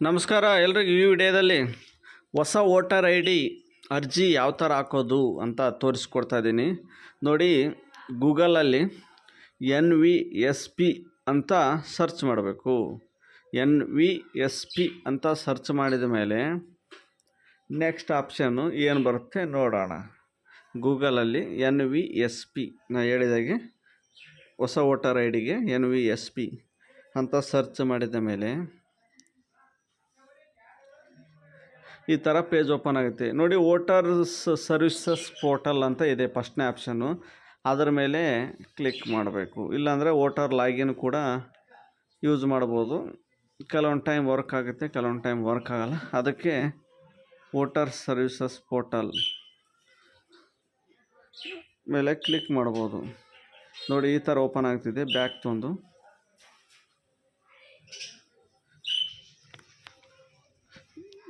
ನಮಸ್ಕಾರ ಎಲ್ರಿಗೂ. ಈ ವಿಡಿಯೋದಲ್ಲಿ ಹೊಸ ವೋಟರ್ ಐ ಡಿ ಅರ್ಜಿ ಯಾವ ಥರ ಹಾಕೋದು ಅಂತ ತೋರಿಸ್ಕೊಡ್ತಾ ಇದ್ದೀನಿ ನೋಡಿ. ಗೂಗಲಲ್ಲಿ NVSP ಅಂತ ಸರ್ಚ್ ಮಾಡಬೇಕು. NVSP ಅಂತ ಸರ್ಚ್ ಮಾಡಿದ ಮೇಲೆ ನೆಕ್ಸ್ಟ್ ಆಪ್ಷನ್ನು ಏನು ಬರುತ್ತೆ ನೋಡೋಣ. ಗೂಗಲಲ್ಲಿ NVSP ನಾನು ಹೇಳಿದಾಗೆ ಹೊಸ ವೋಟರ್ ಐ ಡಿಗೆ NVSP ಅಂತ ಸರ್ಚ್ ಮಾಡಿದ ಮೇಲೆ ಈ ಥರ ಪೇಜ್ ಓಪನ್ ಆಗುತ್ತೆ ನೋಡಿ. ವೋಟರ್ಸ್ ಸರ್ವಿಸಸ್ ಪೋರ್ಟಲ್ ಅಂತ ಇದೆ ಫಸ್ಟ್ನೇ ಆಪ್ಷನ್ನು, ಅದರ ಮೇಲೆ ಕ್ಲಿಕ್ ಮಾಡಬೇಕು. ಇಲ್ಲಾಂದರೆ ವೋಟರ್ ಲಾಗಿನ್ ಕೂಡ ಯೂಸ್ ಮಾಡ್ಬೋದು. ಕೆಲವೊಂದು ಟೈಮ್ ವರ್ಕ್ ಆಗುತ್ತೆ, ಕೆಲವೊಂದು ಟೈಮ್ ವರ್ಕ್ ಆಗಲ್ಲ. ಅದಕ್ಕೆ ವೋಟರ್ ಸರ್ವಿಸಸ್ ಪೋರ್ಟಲ್ ಮೇಲೆ ಕ್ಲಿಕ್ ಮಾಡ್ಬೋದು ನೋಡಿ. ಈ ಥರ ಓಪನ್ ಆಗ್ತಿದೆ. ಬ್ಯಾಕ್ ತಂದು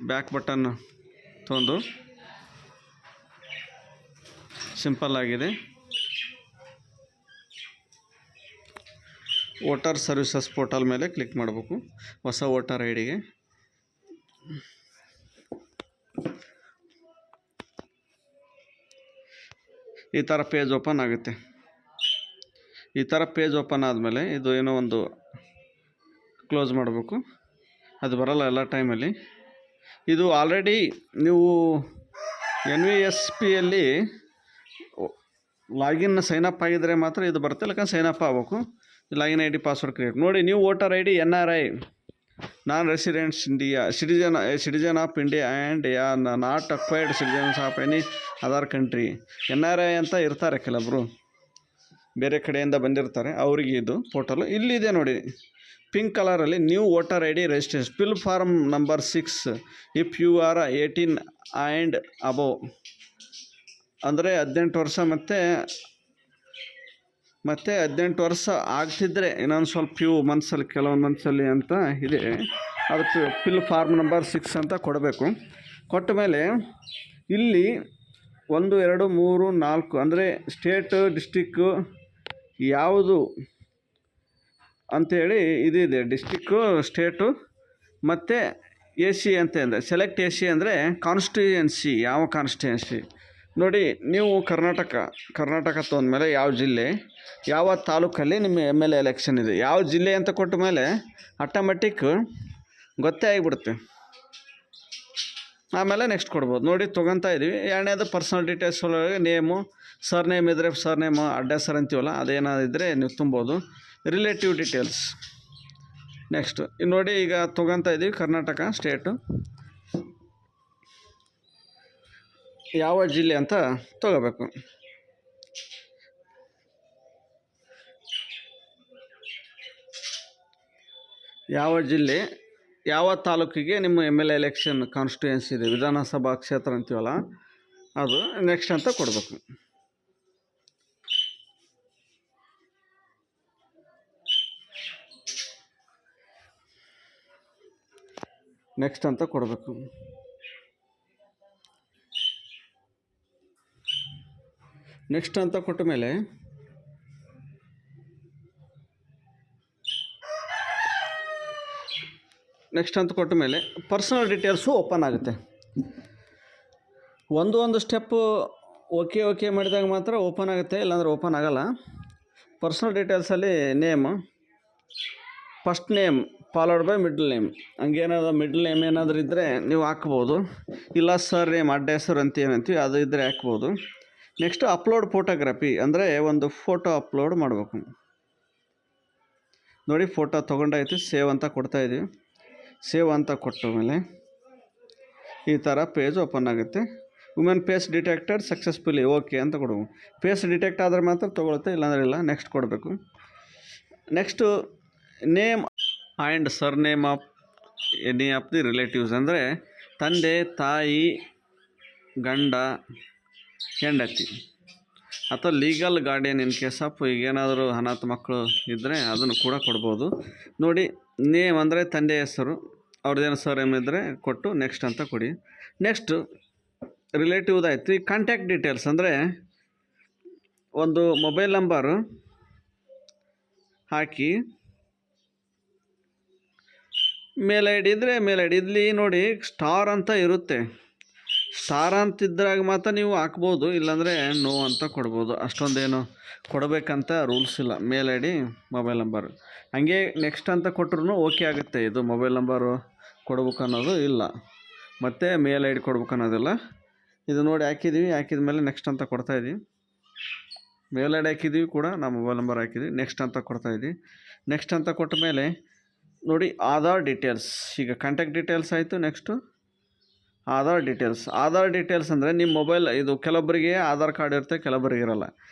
ಬ್ಯಾಕ್ ಬಟನ್ ತಂದು ಸಿಂಪಲ್ ಆಗಿದೆ. ವೋಟರ್ ಸರ್ವಿಸಸ್ ಪೋರ್ಟಲ್ ಮೇಲೆ ಕ್ಲಿಕ್ ಮಾಡಬೇಕು. ಹೊಸ ವೋಟರ್ ಐ ಡಿಗೆ ಈ ಥರ ಪೇಜ್ ಓಪನ್ ಆಗುತ್ತೆ. ಈ ಥರ ಪೇಜ್ ಓಪನ್ ಆದಮೇಲೆ ಇದು ಏನೋ ಒಂದು ಕ್ಲೋಸ್ ಮಾಡಬೇಕು. ಅದು ಬರಲ್ಲ ಎಲ್ಲ ಟೈಮಲ್ಲಿ. ಇದು ಆಲ್ರೆಡಿ ನೀವು NVSPಯಲ್ಲಿ ಲಾಗಿನ್ ಸೈನಪ್ ಆಗಿದ್ದರೆ ಮಾತ್ರ ಇದು ಬರುತ್ತೆ, ಯಾಕಂದ್ರೆ ಸೈನಪ್ ಆಗಬೇಕು. ಲಾಗಿನ್ ID ಪಾಸ್ವರ್ಡ್ ಕ್ರಿಯೇಟ್ ನೋಡಿ. ನೀವು voter I D NRI non residents India citizen of India and not acquired citizens of any other country. NRI ಅಂತ ಇರ್ತಾರೆ ಕೆಲವರು, ಬೇರೆ ಕಡೆಯಿಂದ ಬಂದಿರ್ತಾರೆ, ಅವರಿಗೆ ಇದು ಪೋರ್ಟಲು ಇಲ್ಲಿದೆ ನೋಡಿ. ಪಿಂಕ್ ಕಲರಲ್ಲಿ new voter I D registration fill form number 6 if you are 18 and above. ಅಂದರೆ 18 ವರ್ಷ ಮತ್ತು 18 ವರ್ಷ ಆಗ್ತಿದ್ರೆ ಇನ್ನೊಂದು ಸ್ವಲ್ಪ ಫ್ಯೂ ಮಂತ್ಸಲ್ಲಿ, ಕೆಲವೊಂದು ಮಂತ್ಸಲ್ಲಿ ಅಂತ ಇದೆ. ಅದು ಫಿಲ್ ಫಾರ್ಮ್ ನಂಬರ್ 6 ಅಂತ ಕೊಡಬೇಕು. ಕೊಟ್ಟ ಮೇಲೆ ಇಲ್ಲಿ 1 2 3 4 ಅಂದರೆ ಸ್ಟೇಟು ಡಿಸ್ಟಿಕ್ಕು ಯಾವುದು ಅಂಥೇಳಿ ಇದಿದೆ. ಡಿಸ್ಟಿಕ್ಕು, ಸ್ಟೇಟು ಮತ್ತು AC ಅಂತ ಅಂದರೆ ಸೆಲೆಕ್ಟ್ AC ಅಂದರೆ ಕಾನ್ಸ್ಟಿಟ್ಯೂಯೆನ್ಸಿ. ಯಾವ ಕಾನ್ಸ್ಟಿಟ್ಯೂಯೆನ್ಸಿ ನೋಡಿ. ನೀವು ಕರ್ನಾಟಕ ತೊಂದಮೇಲೆ ಯಾವ ಜಿಲ್ಲೆ, ಯಾವ ತಾಲೂಕಲ್ಲಿ ನಿಮ್ಮ MLA ಎಲೆಕ್ಷನ್ ಇದೆ, ಯಾವ ಜಿಲ್ಲೆ ಅಂತ ಕೊಟ್ಟ ಮೇಲೆ ಆಟೋಮೆಟಿಕ್ ಗೊತ್ತೇ ಆಗಿಬಿಡುತ್ತೆ. ಆಮೇಲೆ ನೆಕ್ಸ್ಟ್ ಕೊಡ್ಬೋದು ನೋಡಿ. ತೊಗೊತಾ ಇದ್ದೀವಿ. ಎರಡನೇದು ಪರ್ಸನಲ್ ಡೀಟೇಲ್ಸ್ ಒಳಗೆ ನೇಮು, ಸರ್ನೇಮ್ ಇದ್ದರೆ ಸರ್ನೇಮು, ಅಡ್ಡ ಹೆಸರು ಅಂತೀವಲ್ಲ ಅದೇನಾದಿದ್ದರೆ ನೀವು ತುಂಬೋದು. ರಿಲೇಟಿವ್ ಡೀಟೇಲ್ಸ್ ನೆಕ್ಸ್ಟ್ ನೋಡಿ. ಈಗ ತೊಗೊತಾ ಇದ್ದೀವಿ ಕರ್ನಾಟಕ ಸ್ಟೇಟು, ಯಾವ ಜಿಲ್ಲೆ ಅಂತ ತೊಗೋಬೇಕು. ಯಾವ ಜಿಲ್ಲೆ, ಯಾವ ತಾಲೂಕಿಗೆ ನಿಮ್ಮ MLA ಎಲೆಕ್ಷನ್ ಕಾನ್ಸ್ಟಿಟ್ಯೂಯೆನ್ಸಿ ಇದೆ, ವಿಧಾನಸಭಾ ಕ್ಷೇತ್ರ ಅಂತೀವಲ್ಲ ಅದು ನೆಕ್ಸ್ಟ್ ಅಂತ ಕೊಡಬೇಕು. ನೆಕ್ಸ್ಟ್ ಅಂತ ಕೊಡಬೇಕು. ನೆಕ್ಸ್ಟ್ ಅಂತ ಕೊಟ್ಟ ಮೇಲೆ ಪರ್ಸನಲ್ ಡೀಟೇಲ್ಸು ಓಪನ್ ಆಗುತ್ತೆ. ಒಂದು ಸ್ಟೆಪ್ಪು ಓಕೆ ಮಾಡಿದಾಗ ಮಾತ್ರ ಓಪನ್ ಆಗುತ್ತೆ, ಇಲ್ಲಾಂದರೆ ಓಪನ್ ಆಗಲ್ಲ. ಪರ್ಸನಲ್ ಡೀಟೇಲ್ಸಲ್ಲಿ name, first name followed by middle name, ಹಂಗೇನಾದ್ರು ಮಿಡ್ಲ್ ನೇಮ್ ಏನಾದರೂ ಇದ್ದರೆ ನೀವು ಹಾಕ್ಬೋದು. ಇಲ್ಲ ಸರ್ ನೇಮ್ ಅಡ್ಡ ಹೆಸರು ಅಂತ ಏನಂತೀವಿ ಅದು ಇದ್ದರೆ ಹಾಕ್ಬೋದು. ನೆಕ್ಸ್ಟು ಅಪ್ಲೋಡ್ ಫೋಟೋಗ್ರಫಿ ಅಂದರೆ ಒಂದು ಫೋಟೋ ಅಪ್ಲೋಡ್ ಮಾಡಬೇಕು ನೋಡಿ. ಫೋಟೋ ತೊಗೊಂಡಾಯ್ತು, ಸೇವ್ ಅಂತ ಕೊಡ್ತಾಯಿದ್ದೀವಿ. ಸೇವ್ ಅಂತ ಕೊಟ್ಟ ಮೇಲೆ ಈ ಥರ ಪೇಜ್ ಓಪನ್ ಆಗುತ್ತೆ. Women face detected successfully okay ಅಂತ ಕೊಡಬೇಕು. ಫೇಸ್ ಡಿಟೆಕ್ಟ್ ಆದರೆ ಮಾತ್ರ ತೊಗೊಳುತ್ತೆ, ಇಲ್ಲಾಂದರೆ ಇಲ್ಲ. ನೆಕ್ಸ್ಟ್ ಕೊಡಬೇಕು. Next name and surname of any of the relatives ಅಂದರೆ ತಂದೆ, ತಾಯಿ, ಗಂಡ, ಹೆಂಡತಿ ಅಥವಾ legal guardian in case of ಈಗೇನಾದರೂ ಅನಾಥ ಮಕ್ಕಳು ಇದ್ದರೆ ಅದನ್ನು ಕೂಡ ಕೊಡ್ಬೋದು ನೋಡಿ. ನೇಮ್ ಅಂದರೆ ತಂದೆ ಹೆಸರು, ಅವ್ರದ್ದೇನು ಸರ್ನೇಮ್ ಇದ್ದರೆ ಕೊಟ್ಟು ನೆಕ್ಸ್ಟ್ ಅಂತ ಕೊಡಿ. ನೆಕ್ಸ್ಟು ರಿಲೇಟಿವ್ದಾಯ್ತು. ಈ ಕಾಂಟ್ಯಾಕ್ಟ್ ಡೀಟೇಲ್ಸ್ ಅಂದರೆ ಒಂದು ಮೊಬೈಲ್ ನಂಬರು ಹಾಕಿ ಮೇಲ್ ಐ ಡಿ ಇದ್ದರೆ ಮೇಲ್ ಐ ಡಿ. ಇಲ್ಲಿ ನೋಡಿ ಸ್ಟಾರ್ ಅಂತ ಇರುತ್ತೆ. ಸ್ಟಾರ್ ಅಂತಿದ್ರಾಗ ಮಾತ್ರ ನೀವು ಹಾಕ್ಬೋದು, ಇಲ್ಲಾಂದರೆ ನೋ ಅಂತ ಕೊಡ್ಬೋದು. ಅಷ್ಟೊಂದೇನು ಕೊಡಬೇಕಂತ ರೂಲ್ಸ್ ಇಲ್ಲ. Mail I D, mobile number ಹಂಗೆ ನೆಕ್ಸ್ಟ್ ಅಂತ ಕೊಟ್ಟರು ಓಕೆ ಆಗುತ್ತೆ. ಇದು ಮೊಬೈಲ್ ನಂಬರು ಕೊಡ್ಬೇಕು ಅನ್ನೋದು ಇಲ್ಲ, ಮತ್ತು ಮೇಲ್ ಐ ಡಿ ಕೊಡ್ಬೇಕು ಅನ್ನೋದಿಲ್ಲ. ಇದು ನೋಡಿ ಹಾಕಿದ್ದೀವಿ, ಹಾಕಿದ ಮೇಲೆ ನೆಕ್ಸ್ಟ್ ಅಂತ ಕೊಡ್ತಾಯಿದ್ದೀವಿ. ಮೇಲ್ ಐ ಡಿ ಹಾಕಿದ್ದೀವಿ ಕೂಡ, ನಾವು ಮೊಬೈಲ್ ನಂಬರ್ ಹಾಕಿದ್ದೀವಿ, ನೆಕ್ಸ್ಟ್ ಅಂತ ಕೊಡ್ತಾಯಿದ್ದೀವಿ. ನೆಕ್ಸ್ಟ್ ಅಂತ ಕೊಟ್ಟ ಮೇಲೆ ನೋಡಿ ಆಧಾರ್ ಡೀಟೇಲ್ಸ್. ಈಗ ಕಾಂಟ್ಯಾಕ್ಟ್ ಡೀಟೇಲ್ಸ್ ಆಯಿತು. Next Aadhaar details. Aadhaar details ಅಂದರೆ ನಿಮ್ಮ ಮೊಬೈಲ್, ಇದು ಕೆಲವೊಬ್ಬರಿಗೆ ಆಧಾರ್ ಕಾರ್ಡ್ ಇರುತ್ತೆ, ಕೆಲವೊಬ್ಬರಿಗೆ ಇರೋಲ್ಲ.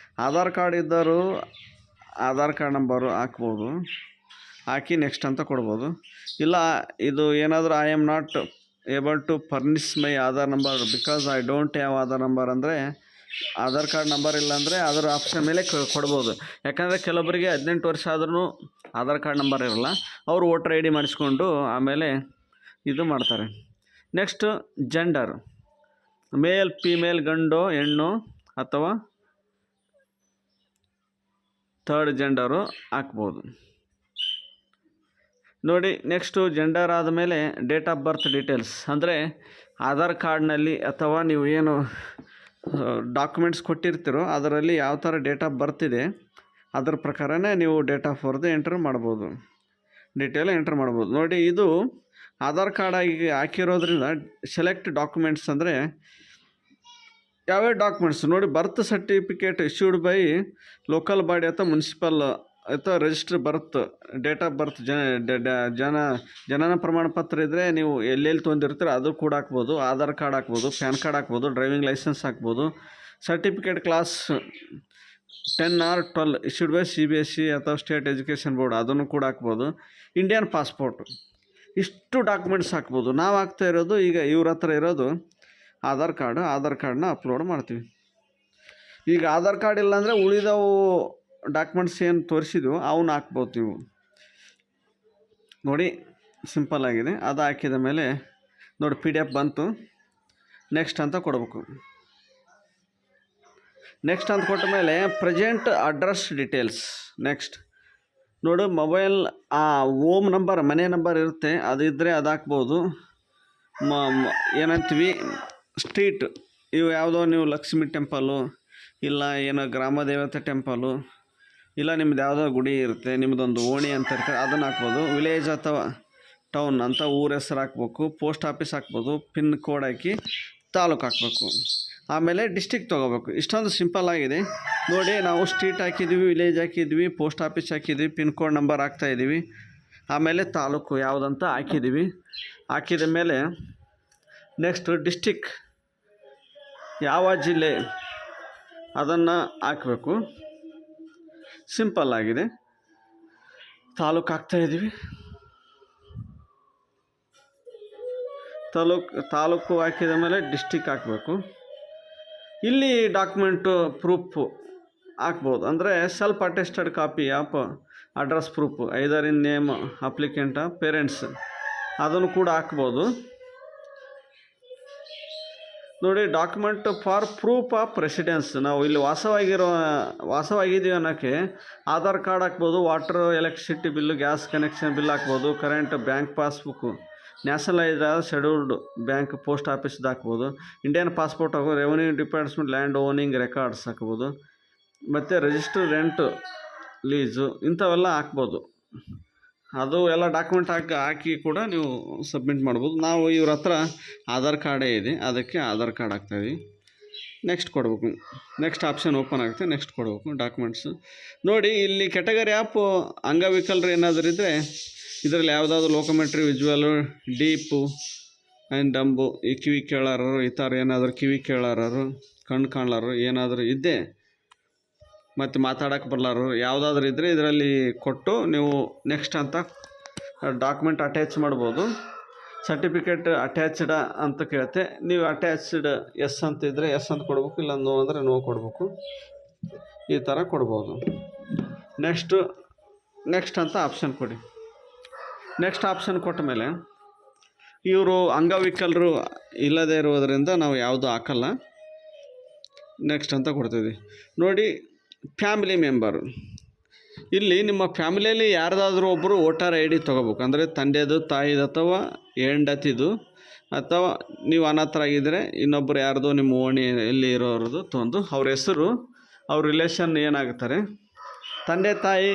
ಆಧಾರ್ ಕಾರ್ಡ್ ಇದ್ದರು ಆಧಾರ್ ಕಾರ್ಡ್ ನಂಬರು ಹಾಕ್ಬೋದು, ಹಾಕಿ ನೆಕ್ಸ್ಟ್ ಅಂತ ಕೊಡ್ಬೋದು. ಇಲ್ಲ ಇದು ಏನಾದರೂ I am not able to furnish my Aadhaar number because I don't have Aadhaar number ಅಂದರೆ, ಆಧಾರ್ ಕಾರ್ಡ್ ನಂಬರ್ ಇಲ್ಲಾಂದರೆ ಅದರ ಆಪ್ಷನ್ ಮೇಲೆ ಕೊಡ್ಬೋದು. ಯಾಕಂದರೆ ಕೆಲವೊಬ್ಬರಿಗೆ 18 ವರ್ಷ ಆದ್ರೂ ಆಧಾರ್ ಕಾರ್ಡ್ ನಂಬರ್ ಇರೋಲ್ಲ, ಅವರು ವೋಟರ್ ಐ ಡಿ ಮಾಡಿಸ್ಕೊಂಡು ಆಮೇಲೆ ಇದು ಮಾಡ್ತಾರೆ. ನೆಕ್ಸ್ಟು ಜೆಂಡರ್, ಮೇಲ್ ಫೀಮೇಲ್, ಗಂಡು ಹೆಣ್ಣು ಅಥವಾ ಥರ್ಡ್ ಜೆಂಡರು ಹಾಕ್ಬೋದು. ನೋಡಿ ನೆಕ್ಸ್ಟು ಜೆಂಡರ್ ಆದಮೇಲೆ ಡೇಟ್ ಆಫ್ ಬರ್ತ್ ಡೀಟೇಲ್ಸ್, ಅಂದರೆ ಆಧಾರ್ ಕಾರ್ಡ್ನಲ್ಲಿ ಅಥವಾ ನೀವು ಏನು ಡಾಕ್ಯುಮೆಂಟ್ಸ್ ಕೊಟ್ಟಿರ್ತೀರೋ ಅದರಲ್ಲಿ ಯಾವ ಥರ ಡೇಟ್ ಆಫ್ ಬರ್ತ್ ಇದೆ ಅದರ ಪ್ರಕಾರನೇ ನೀವು ಡೇಟ್ ಆಫ್ ಬರ್ತ್ ಎಂಟ್ರ್ ಮಾಡ್ಬೋದು, ಡೀಟೇಲ್ ಎಂಟ್ರ್ ಮಾಡ್ಬೋದು. ನೋಡಿ ಇದು ಆಧಾರ್ ಕಾರ್ಡ್ ಆಗಿ ಹಾಕಿರೋದ್ರಿಂದ ಸೆಲೆಕ್ಟ್ ಡಾಕ್ಯುಮೆಂಟ್ಸ್ ಅಂದರೆ ಯಾವ್ಯಾವ ಡಾಕ್ಯುಮೆಂಟ್ಸ್ ನೋಡಿ, birth certificate issued by local body ಅಥವಾ ಮುನ್ಸಿಪಲ್ ಅಥವಾ register birth, date of birth, ಜನನ ಪ್ರಮಾಣ ಪತ್ರ ಇದ್ದರೆ ನೀವು ಎಲ್ಲೆಲ್ಲಿ ತೊಗೊಂಡಿರ್ತೀರೋ ಅದು ಕೂಡ ಹಾಕ್ಬೋದು. ಆಧಾರ್ ಕಾರ್ಡ್ ಹಾಕ್ಬೋದು, ಪ್ಯಾನ್ ಕಾರ್ಡ್ ಹಾಕ್ಬೋದು, ಡ್ರೈವಿಂಗ್ ಲೈಸೆನ್ಸ್ ಹಾಕ್ಬೋದು. Certificate class 10 or 12 issued by CBSE ಅಥವಾ ಸ್ಟೇಟ್ ಎಜುಕೇಷನ್ ಬೋರ್ಡ್, ಅದನ್ನು ಕೂಡ ಹಾಕ್ಬೋದು. ಇಂಡಿಯನ್ ಪಾಸ್ಪೋರ್ಟ್, ಇಷ್ಟು ಡಾಕ್ಯುಮೆಂಟ್ಸ್ ಹಾಕ್ಬೋದು. ನಾವು ಹಾಕ್ತಾ ಇರೋದು ಈಗ ಇವ್ರ ಹತ್ರ ಇರೋದು ಆಧಾರ್ ಕಾರ್ಡ್ನ ಅಪ್ಲೋಡ್ ಮಾಡ್ತೀವಿ. ಈಗ ಆಧಾರ್ ಕಾರ್ಡ್ ಇಲ್ಲಾಂದರೆ ಉಳಿದವು ಡಾಕ್ಯುಮೆಂಟ್ಸ್ ಏನು ತೋರಿಸಿದ್ವು ಅವನ್ನ ಹಾಕ್ಬೋದು ನೀವು. ನೋಡಿ ಸಿಂಪಲ್ ಆಗಿದೆ. ಅದು ಹಾಕಿದ ಮೇಲೆ ನೋಡಿ PDF ಬಂತು, ನೆಕ್ಸ್ಟ್ ಅಂತ ಕೊಡಬೇಕು. ನೆಕ್ಸ್ಟ್ ಅಂತ ಕೊಟ್ಟ ಮೇಲೆ ಪ್ರೆಸೆಂಟ್ ಅಡ್ರೆಸ್ ಡೀಟೇಲ್ಸ್. ನೆಕ್ಸ್ಟ್ ನೋಡು ಮೊಬೈಲ್ ಹೋಮ್ ನಂಬರ್, ಮನೆ ನಂಬರ್ ಇರುತ್ತೆ, ಅದಿದ್ದರೆ ಅದು ಹಾಕ್ಬೋದು. ಏನಂತೀವಿ ಸ್ಟ್ರೀಟ್, ಇವು ಯಾವುದೋ ನೀವು ಲಕ್ಷ್ಮೀ ಟೆಂಪಲ್ಲು ಇಲ್ಲ ಏನೋ ಗ್ರಾಮ ದೇವತೆ ಟೆಂಪಲ್ಲು ಇಲ್ಲ ನಿಮ್ದು ಯಾವುದೋ ಗುಡಿ ಇರುತ್ತೆ, ನಿಮ್ಮದೊಂದು ಓಣಿ ಅಂತ ಇರ್ತಾರೆ, ಅದನ್ನು ಹಾಕ್ಬೋದು. ವಿಲೇಜ್ ಅಥವಾ ಟೌನ್ ಅಂತ ಊರ ಹೆಸರು ಹಾಕ್ಬೇಕು. ಪೋಸ್ಟ್ ಆಫೀಸ್ ಹಾಕ್ಬೋದು, ಪಿನ್ ಕೋಡ್ ಹಾಕಿ ತಾಲೂಕು ಹಾಕಬೇಕು. ಆಮೇಲೆ ಡಿಸ್ಟಿಕ್ ತೊಗೋಬೇಕು. ಇಷ್ಟೊಂದು ಸಿಂಪಲ್ ಆಗಿದೆ ನೋಡಿ. ನಾವು ಸ್ಟ್ರೀಟ್ ಹಾಕಿದ್ವಿ, ವಿಲೇಜ್ ಹಾಕಿದ್ವಿ, ಪೋಸ್ಟ್ ಆಫೀಸ್ ಹಾಕಿದ್ವಿ, ಪಿನ್ ಕೋಡ್ ನಂಬರ್ ಹಾಕ್ತಾಯಿದ್ದೀವಿ, ಆಮೇಲೆ ತಾಲೂಕು ಯಾವುದಂತ ಹಾಕಿದ್ದೀವಿ. ಹಾಕಿದ ಮೇಲೆ ನೆಕ್ಸ್ಟ್ ಡಿಸ್ಟಿಕ್ ಯಾವ ಜಿಲ್ಲೆ ಅದನ್ನು ಹಾಕಬೇಕು. ಸಿಂಪಲ್ ಆಗಿದೆ. ತಾಲೂಕು ಹಾಕ್ತಾಯಿದ್ದೀವಿ, ತಾಲೂಕು ಹಾಕಿದ ಮೇಲೆ ಡಿಸ್ಟಿಕ್ ಹಾಕಬೇಕು. ಇಲ್ಲಿ ಡಾಕ್ಯುಮೆಂಟು ಪ್ರೂಫ್ ಹಾಕ್ಬೋದು, ಅಂದರೆ self attested copy of address proof, either in name applicant parents, ಅದನ್ನು ಕೂಡ ಹಾಕ್ಬೋದು. ನೋಡಿ document for proof of residence, ನಾವು ಇಲ್ಲಿ ವಾಸವಾಗಿದ್ದೀವಿ ಅನ್ನೋಕ್ಕೆ ಆಧಾರ್ ಕಾರ್ಡ್ ಹಾಕ್ಬೋದು, water electricity bill, gas connection bill ಹಾಕ್ಬೋದು, current bank passbook, nationalised scheduled bank post ಆಫೀಸ್ದು ಹಾಕ್ಬೋದು, ಇಂಡಿಯನ್ ಪಾಸ್ಪೋರ್ಟ್ ಹಾಕೋ, revenue department land owning records ಹಾಕ್ಬೋದು, ಮತ್ತು ರಿಜಿಸ್ಟರ್ ರೆಂಟ್ ಲೀಸು ಇಂಥವೆಲ್ಲ ಹಾಕ್ಬೋದು. ಅದು ಎಲ್ಲ ಡಾಕ್ಯುಮೆಂಟ್ ಹಾಕಿ ಕೂಡ ನೀವು ಸಬ್ಮಿಟ್ ಮಾಡ್ಬೋದು. ನಾವು ಇವ್ರ ಹತ್ರ ಆಧಾರ್ ಕಾರ್ಡೇ ಇದೆ, ಅದಕ್ಕೆ ಆಧಾರ್ ಕಾರ್ಡ್ ಹಾಕ್ತಾಯಿದ್ವಿ. ನೆಕ್ಸ್ಟ್ ಕೊಡಬೇಕು. ನೆಕ್ಸ್ಟ್ ಆಪ್ಷನ್ ಓಪನ್ ಆಗುತ್ತೆ, ನೆಕ್ಸ್ಟ್ ಕೊಡಬೇಕು ಡಾಕ್ಯುಮೆಂಟ್ಸು. ನೋಡಿ ಇಲ್ಲಿ ಕೆಟಗರಿ ಆಫ್ ಅಂಗವಿಕಲರು ಏನಾದರೂ ಇದ್ದರೆ ಇದರಲ್ಲಿ ಯಾವುದಾದ್ರು ಲೋಕೋಮೆಟ್ರಿ, ವಿಜುವಲು, ಡೀಪು ಆ್ಯಂಡ್ ಡಂಬು, ಈ ಕಿವಿ ಕೇಳಾರರು, ಈ ಥರ ಏನಾದರೂ ಕಿವಿ ಕೇಳಾರರು, ಕಣ್ಣು ಕಾಣಲಾರರು ಏನಾದರೂ ಇದ್ದೆ, ಮತ್ತು ಮಾತಾಡೋಕ್ಕೆ ಬರಲಾರು ಯಾವುದಾದ್ರೂ ಇದ್ದರೆ ಇದರಲ್ಲಿ ಕೊಟ್ಟು ನೀವು ನೆಕ್ಸ್ಟ್ ಅಂತ ಡಾಕ್ಯುಮೆಂಟ್ ಅಟ್ಯಾಚ್ ಮಾಡ್ಬೋದು. ಸರ್ಟಿಫಿಕೇಟ್ ಅಟ್ಯಾಚ್ಡ್ ಅಂತ ಕೇಳುತ್ತೆ, ನೀವು ಅಟ್ಯಾಚ್ಡ್ ಎಸ್ ಅಂತ ಇದ್ದರೆ ಎಸ್ ಅಂತ ಕೊಡ್ಬೇಕು, ಇಲ್ಲ ನೋ ಅಂದರೆ ನೋ ಕೊಡಬೇಕು. ಈ ಥರ ಕೊಡ್ಬೋದು. ನೆಕ್ಸ್ಟ್ ಅಂತ ಆಪ್ಷನ್ ಕೊಡಿ. ನೆಕ್ಸ್ಟ್ ಆಪ್ಷನ್ ಕೊಟ್ಟ ಮೇಲೆ ಇವರು ಅಂಗವಿಕಲರು ಇಲ್ಲದೇ ಇರುವುದರಿಂದ ನಾವು ಯಾವುದು ಹಾಕಲ್ಲ, ನೆಕ್ಸ್ಟ್ ಅಂತ ಕೊಡ್ತೀವಿ. ನೋಡಿ ಫ್ಯಾಮಿಲಿ ಮೆಂಬರು, ಇಲ್ಲಿ ನಿಮ್ಮ ಫ್ಯಾಮಿಲಿಯಲ್ಲಿ ಯಾರ್ದಾದ್ರೂ ಒಬ್ಬರು ವೋಟರ್ ಐ ಡಿ ತೊಗೋಬೇಕು. ಅಂದರೆ ತಂದೆದು, ತಾಯಿದು ಅಥವಾ ಹೆಂಡತಿದು, ಅಥವಾ ನೀವು ಅನಾಥರಾಗಿದ್ದರೆ ಇನ್ನೊಬ್ಬರು ಯಾರ್ದೋ ನಿಮ್ಮ ಓಣಿಯಲ್ಲಿ ಇರೋರದು ತೊಗೊಂಡು ಅವ್ರ ಹೆಸರು, ಅವ್ರ ರಿಲೇಷನ್ ಏನಾಗ್ತಾರೆ, ತಂದೆ ತಾಯಿ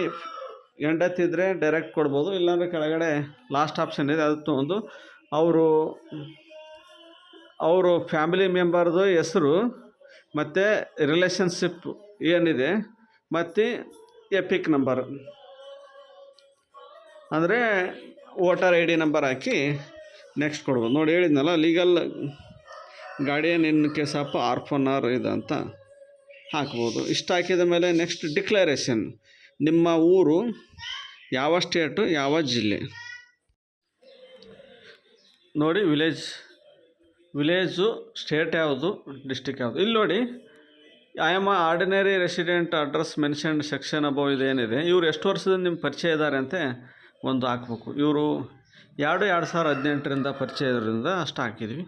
ಹೆಂಡತಿ ಇದ್ದರೆ ಡೈರೆಕ್ಟ್ ಕೊಡ್ಬೋದು, ಇಲ್ಲಾಂದರೆ ಕೆಳಗಡೆ ಲಾಸ್ಟ್ ಆಪ್ಷನ್ ಇದೆ ಅದು ತೊಗೊಂಡು ಅವರು ಫ್ಯಾಮಿಲಿ ಮೆಂಬರ್ದು ಹೆಸರು ಮತ್ತು ರಿಲೇಷನ್ಶಿಪ್ ಏನಿದೆ ಮತ್ತು ಎಪಿಕ್ ನಂಬರ್ ಅಂದರೆ ವೋಟರ್ ಐ ಡಿ ನಂಬರ್ ಹಾಕಿ ನೆಕ್ಸ್ಟ್ ಕೊಡ್ಬೋದು. ನೋಡಿ ಹೇಳಿದ್ನಲ್ಲ, legal guardian in case of orphan ಇದು ಅಂತ ಹಾಕ್ಬೋದು. ಇಷ್ಟು ಹಾಕಿದ ಮೇಲೆ ನೆಕ್ಸ್ಟ್ ಡಿಕ್ಲರೇಷನ್, ನಿಮ್ಮ ಊರು ಯಾವ ಸ್ಟೇಟು, ಯಾವ ಜಿಲ್ಲೆ. ನೋಡಿ ವಿಲೇಜು ಸ್ಟೇಟ್ ಯಾವುದು, ಡಿಸ್ಟಿಕ್ ಯಾವುದು. ಇಲ್ಲಿ ನೋಡಿ, I am ordinary resident address mentioned section above ಇದೇನಿದೆ, ಇವ್ರು ಎಷ್ಟು ವರ್ಷದಿಂದ ನಿಮ್ಮ ಪರಿಚಯ ಇದ್ದಾರೆ ಅಂತ ಒಂದು ಹಾಕ್ಬೇಕು. ಇವರು 2018ರಿಂದ ಪರಿಚಯ ಇರೋದ್ರಿಂದ ಅಷ್ಟು ಹಾಕಿದ್ವಿ.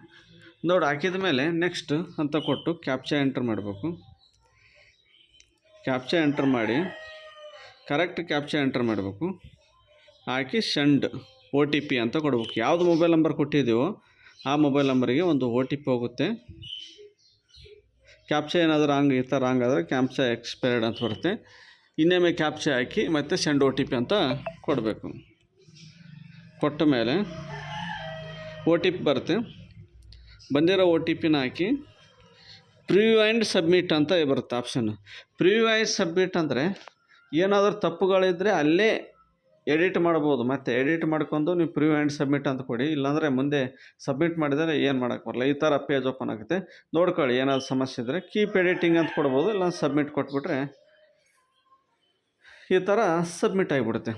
ನೋಡಿ ಹಾಕಿದ ಮೇಲೆ ನೆಕ್ಸ್ಟ್ ಅಂತ ಕೊಟ್ಟು ಕ್ಯಾಪ್ಚಾ ಎಂಟ್ರ್ ಮಾಡಬೇಕು. ಕ್ಯಾಪ್ಚಾ ಎಂಟ್ರ್ ಮಾಡಿ ಕರೆಕ್ಟ್ ಕ್ಯಾಪ್ಚಾ ಎಂಟ್ರ್ ಮಾಡಬೇಕು. ಹಾಕಿ ಸೆಂಡ್ OTP ಅಂತ ಕೊಡಬೇಕು. ಯಾವುದು ಮೊಬೈಲ್ ನಂಬರ್ ಕೊಟ್ಟಿದ್ದೀವೋ ಆ ಮೊಬೈಲ್ ನಂಬರಿಗೆ ಒಂದು OTP ಹೋಗುತ್ತೆ. ಕ್ಯಾಪ್ಚಾ ಏನಾದರೂ ಈ ಥರ ಆದರೆ ಕ್ಯಾಪ್ಚಾ ಎಕ್ಸ್ಪೈರ್ಡ್ ಅಂತ ಬರುತ್ತೆ. ಇನ್ನೊಮ್ಮೆ ಕ್ಯಾಪ್ಚಾ ಹಾಕಿ ಮತ್ತು ಸೆಂಡ್ OTP ಅಂತ ಕೊಡಬೇಕು. ಕೊಟ್ಟ ಮೇಲೆ OTP ಬರುತ್ತೆ. ಬಂದಿರೋ OTPನ ಹಾಕಿ ಪ್ರಿವ್ಯೂ ಆ್ಯಂಡ್ ಸಬ್ಮಿಟ್ ಅಂತ ಬರುತ್ತೆ ಆಪ್ಷನ್. ಪ್ರಿವ್ಯೂ ಆ್ಯಂಡ್ ಸಬ್ಮಿಟ್ ಅಂದರೆ ಏನಾದರೂ ತಪ್ಪುಗಳಿದ್ದರೆ ಅಲ್ಲೇ ಎಡಿಟ್ ಮಾಡ್ಬೋದು. ಮತ್ತು ಎಡಿಟ್ ಮಾಡ್ಕೊಂಡು ನೀವು ಪ್ರಿವ್ಯೂ ಆ್ಯಂಡ್ ಸಬ್ಮಿಟ್ ಅಂತ ಕೊಡಿ. ಇಲ್ಲಾಂದರೆ ಮುಂದೆ ಸಬ್ಮಿಟ್ ಮಾಡಿದರೆ ಏನು ಮಾಡೋಕ್ಕೆ ಬರಲ್ಲ, ಈ ಥರ ಪೇಜ್ ಓಪನ್ ಆಗುತ್ತೆ. ನೋಡ್ಕೊಳ್ಳಿ, ಏನಾದರೂ ಸಮಸ್ಯೆ ಇದ್ದರೆ ಕೀಪ್ ಎಡಿಟಿಂಗ್ ಅಂತ ಕೊಡ್ಬೋದು, ಇಲ್ಲ ಸಬ್ಮಿಟ್ ಕೊಟ್ಬಿಟ್ರೆ ಈ ಥರ ಸಬ್ಮಿಟ್ ಆಗಿಬಿಡುತ್ತೆ.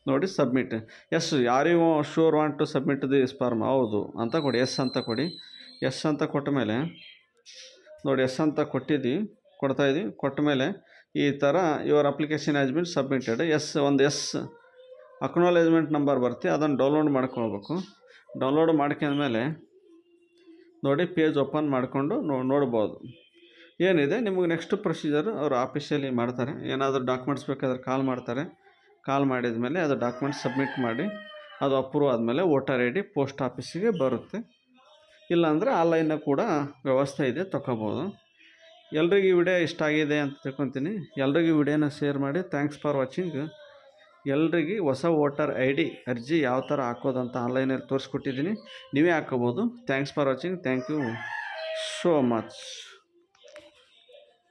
ನೋಡಿ submit, yes you're sure want to submit the form, ಹೌದು ಅಂತ ಕೊಡಿ, ಎಸ್ ಅಂತ ಕೊಡಿ. ಎಸ್ ಅಂತ ಕೊಟ್ಟ ಮೇಲೆ ನೋಡಿ, ಎಸ್ ಅಂತ ಕೊಡ್ತಾಯಿದ್ವಿ. ಕೊಟ್ಟ ಮೇಲೆ ಈ ಥರ your application has been submitted. ಒಂದು ಎಸ್ ಅಕ್ನಾಲೇಜ್ಮೆಂಟ್ ನಂಬರ್ ಬರುತ್ತೆ, ಅದನ್ನು ಡೌನ್ಲೋಡ್ ಮಾಡ್ಕೊಳ್ಬೇಕು. ಡೌನ್ಲೋಡ್ ಮಾಡ್ಕೊಂಡ್ಮೇಲೆ ನೋಡಿ ಪೇಜ್ ಓಪನ್ ಮಾಡಿಕೊಂಡು ನೋಡ್ಬೋದು ಏನಿದೆ. ನಿಮಗೆ ನೆಕ್ಸ್ಟ್ ಪ್ರೊಸೀಜರು ಅವರು ಆಫೀಸಲ್ಲಿ ಮಾಡ್ತಾರೆ. ಏನಾದರೂ ಡಾಕ್ಯುಮೆಂಟ್ಸ್ ಬೇಕಾದ್ರೆ ಕಾಲ್ ಮಾಡ್ತಾರೆ. ಕಾಲ್ ಮಾಡಿದ ಮೇಲೆ ಅದು ಡಾಕ್ಯುಮೆಂಟ್ಸ್ ಸಬ್ಮಿಟ್ ಮಾಡಿ ಅದು ಅಪ್ರೂವ್ ಆದಮೇಲೆ ವೋಟರ್ ಐ ಡಿ ಪೋಸ್ಟ್ ಆಫೀಸಿಗೆ ಬರುತ್ತೆ. ಇಲ್ಲಾಂದರೆ ಆನ್ಲೈನಾಗ ಕೂಡ ವ್ಯವಸ್ಥೆ ಇದೆ, ತೊಗೋಬೋದು. ಎಲ್ರಿಗೂ ಈ ವಿಡಿಯೋ ಇಷ್ಟ ಆಗಿದೆ ಅಂತ ತಿಳ್ಕೊತೀನಿ. ಎಲ್ರಿಗೂ ವಿಡಿಯೋನ ಶೇರ್ ಮಾಡಿ. Thanks for watching. ಎಲ್ರಿಗೂ ಹೊಸ ವೋಟರ್ ಐ ಡಿ ಅರ್ಜಿ ಯಾವ ಥರ ಹಾಕೋದಂತ ಆನ್ಲೈನಲ್ಲಿ ತೋರಿಸ್ಕೊಟ್ಟಿದ್ದೀನಿ, ನೀವೇ ಹಾಕೋಬೋದು. Thanks for watching. Thank you so much.